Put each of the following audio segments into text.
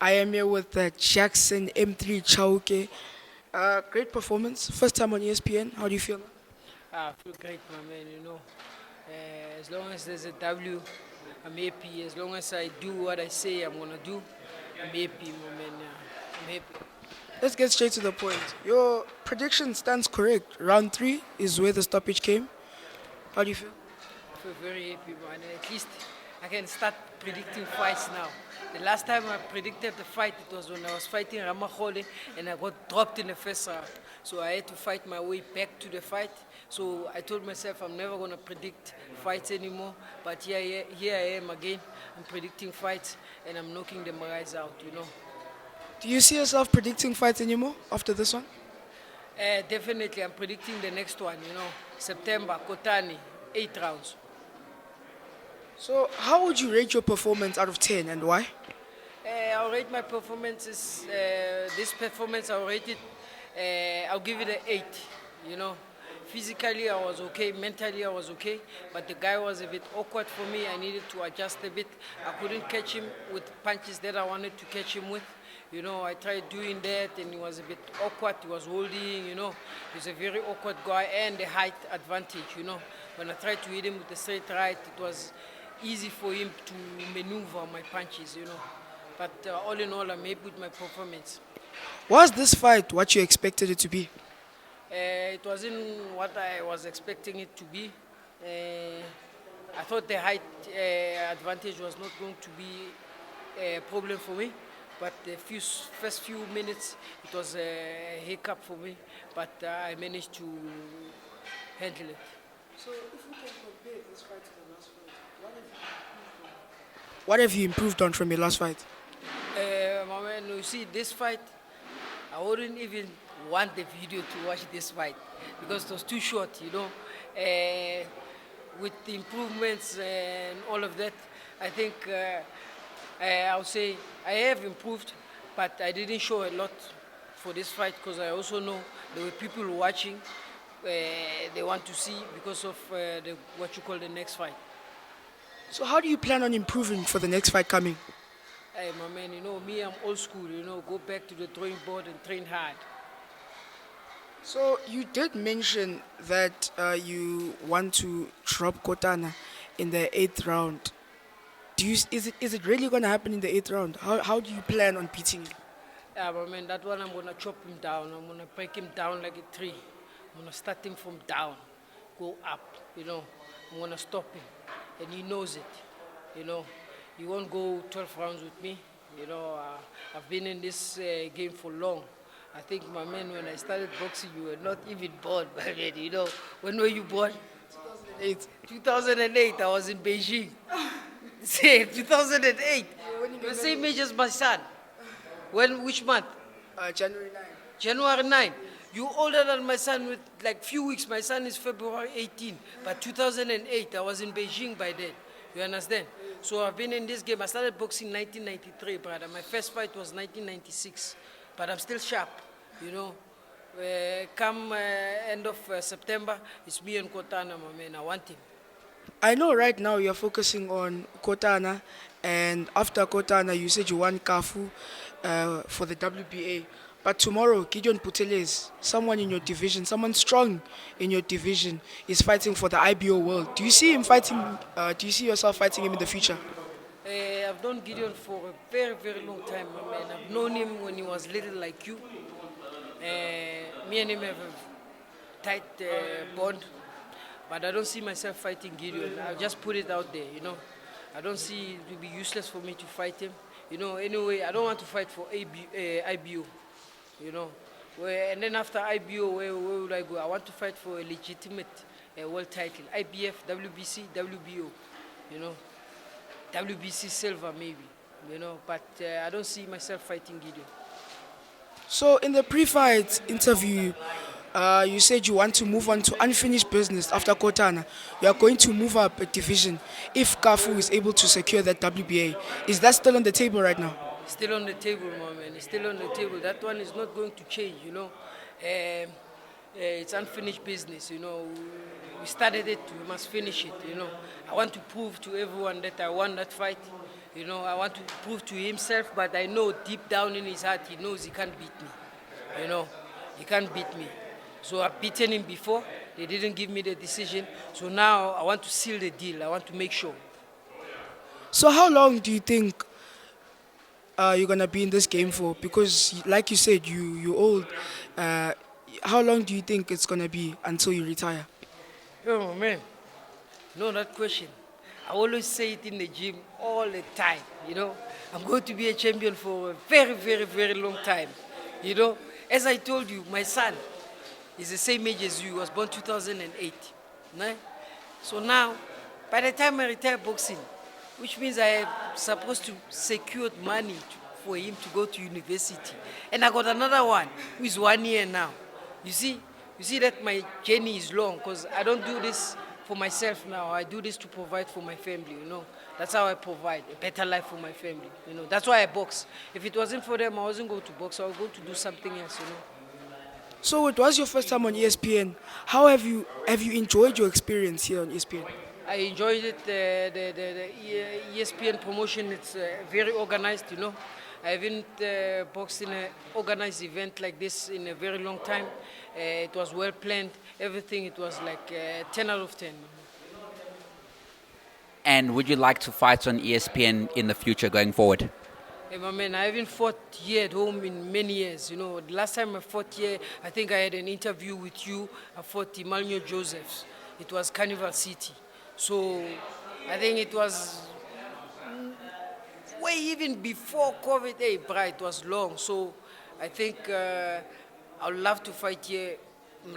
I am here with Jackson M3 Chauke. Great performance. First time on ESPN. How do you feel? I feel great, my man. As long as there's a W, I'm happy. As long as I do what I say I'm gonna do, I'm happy, my man. Yeah. I'm happy. Let's get straight to the point. Your prediction stands correct. Round three is where the stoppage came. How do you feel? I feel very happy, man. At least I can start predicting fights now. The last time I predicted the fight, it was when I was fighting Ramachole and I got dropped in the first round. So I had to fight my way back to the fight. So I told myself I'm never going to predict fights anymore. But here I am again. I'm predicting fights and I'm knocking them guys out. Do you see yourself predicting fights anymore after this one? Definitely, I'm predicting the next one. September, Kotani, 8 rounds. So, how would you rate your performance out of 10 and why? I'll rate my performances. This performance, I'll rate it. I'll give it an 8. You know, physically I was okay, mentally I was okay, but the guy was a bit awkward for me. I needed to adjust a bit. I couldn't catch him with punches that I wanted to catch him with. I tried doing that, and he was a bit awkward. He was holding. He's a very awkward guy, and the height advantage. When I tried to hit him with the straight right, it was easy for him to maneuver my punches. But all in all, I'm happy with my performance. Was this fight what you expected it to be? It wasn't what I was expecting it to be. I thought the height advantage was not going to be a problem for me, but the first few minutes it was a hiccup for me, but I managed to handle it. So, if we can compare this fight to the last fight, what have you improved on from your last fight? My man, you see, this fight, I wouldn't even want the video to watch this fight because it was too short. With the improvements and all of that, I think I'll say I have improved, but I didn't show a lot for this fight because I also know there were people watching. They want to see because of what you call the next fight. So, how do you plan on improving for the next fight coming? Hey, my man, me, I'm old school. Go back to the drawing board and train hard. So you did mention that you want to drop Kotana in the eighth round. Is it really going to happen in the eighth round? How do you plan on beating him? Yeah, but man, that one I'm gonna chop him down. I'm gonna break him down like a tree. I'm gonna start him from down, go up. I'm gonna stop him, and he knows it. You know, he won't go 12 rounds with me. I've been in this game for long. I think, my man, when I started boxing, you were not even born, my man. When were you born? 8. 2008. I was in Beijing. Say 2008. You're the same age as my son. Which month? January 9. January 9. You older than my son with like few weeks. My son is February 18. But 2008, I was in Beijing by then. You understand? So I've been in this game. I started boxing 1993, brother. My first fight was 1996. But I'm still sharp. Come end of September, it's me and Kotana, my man. I want him. I know right now you're focusing on Kotana, and after Kotana, you said you want Kafu for the WBA. But tomorrow, Gideon Puteles, someone in your division, someone strong in your division, is fighting for the IBO world. Do you see him fighting? Do you see yourself fighting him in the future? I've known Gideon for a very, very long time, my man. I've known him when he was little like you. Me and him have a tight bond, but I don't see myself fighting Gideon. I'll just put it out there. I don't see it will be useless for me to fight him. Anyway, I don't want to fight for IBO. And then after IBO, where will I go? I want to fight for a legitimate world title. IBF, WBC, WBO. WBC silver maybe. But I don't see myself fighting Gideon. So in the pre-fight interview, you said you want to move on to unfinished business after Kotana. You are going to move up a division if Kafu is able to secure that WBA. Is that still on the table right now? Still on the table, my man. It's still on the table. That one is not going to change. It's unfinished business. We started it. We must finish it. I want to prove to everyone that I won that fight. You know, I want to prove to himself, but I know deep down in his heart, he knows he can't beat me. You know, he can't beat me. So I've beaten him before. They didn't give me the decision. So now I want to seal the deal. I want to make sure. So how long do you think you're gonna be in this game for? Because, like you said, you old. Uh, how long do you think it's gonna be until you retire? Oh man, no, that question. I always say it in the gym all the time. You know, I'm going to be a champion for a very, very, very long time. You know, as I told you, my son is the same age as you. He was born 2008. Né? So now, by the time I retire boxing, which means I am supposed to secure money for him to go to university, and I got another one who is 1 year now. You see, you see that my journey is long because I don't do this for myself now. I do this to provide for my family. You know, that's how I provide a better life for my family. You know, that's why I box. If it wasn't for them, I wasn't going to box. I was going to do something else. You know. So it was your first time on ESPN. How have you enjoyed your experience here on ESPN? I enjoyed it. The ESPN promotion, it's very organized, you know. I haven't boxed in an organized event like this in a very long time. It was well planned. Everything, it was like 10 out of 10. And would you like to fight on ESPN in the future going forward? Hey, my man, I haven't fought here at home in many years. You know, the last time I fought here, I think I had an interview with you. I fought Emmanuel Josephs. It was Carnival City. So I think it was way even before COVID. Hey, bright, it was long. So I think I would love to fight here.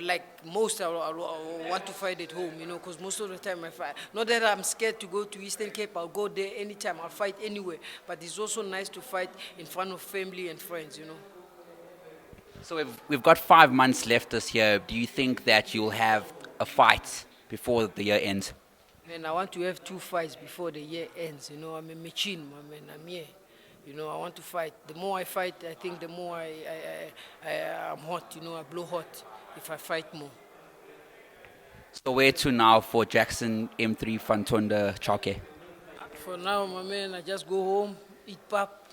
Like most, I want to fight at home, you know, because most of the time I fight. Not that I'm scared to go to Eastern Cape, I'll go there anytime, I'll fight anywhere. But it's also nice to fight in front of family and friends, you know. So we've got 5 months left this year. Do you think that you'll have a fight before the year ends? And I want to have 2 fights before the year ends, you know. I'm a machine, my man, I'm here. You know, I want to fight. The more I fight, I think the more I'm hot, you know, I blow hot if I fight more. So where to now for Jackson M3 Fantonda Chauke? For now, my man, I just go home, eat pap,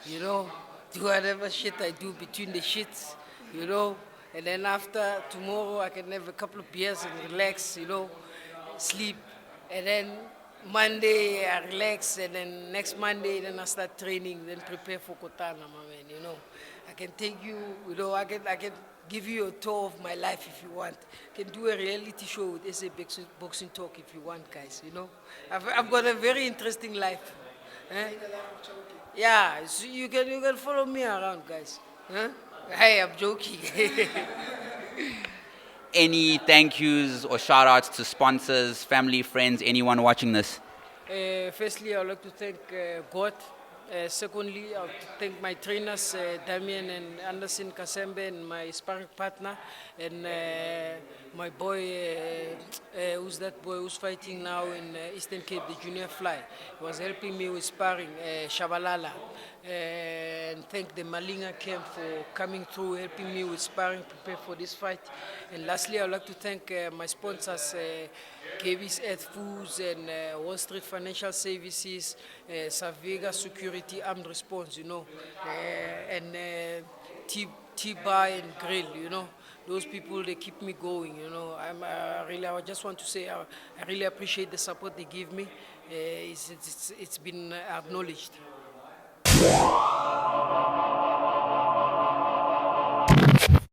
you know, do whatever shit I do between the shits, you know, and then after tomorrow I can have a couple of beers and relax, you know, sleep, and then Monday I relax, and then next Monday then I start training, then prepare for Kotana, my man, you know. I can take you, you know, I can give you a tour of my life if you want. I can do a reality show with SA Boxing Talk if you want, guys, you know. I've got a very interesting life. Eh? Yeah, so you can follow me around, guys. Huh? Hey, I'm joking. Any thank yous or shout outs to sponsors, family, friends, anyone watching this? Firstly, I would like to thank God. Secondly, I would like to thank my trainers, Damien and Anderson Kasembe, and my sparring partner, and my boy, who's that boy who's fighting now in Eastern Cape, the junior fly. He was helping me with sparring, Shabalala. And thank the Malinga camp for coming through, helping me with sparring, prepare for this fight. And lastly, I would like to thank my sponsors, KB's Earth Foods and Wall Street Financial Services, Savega Security Armed Response, you know, and T-Bar and Grill, you know. Those people, they keep me going, you know. I just want to say I really appreciate the support they give me. It's been acknowledged.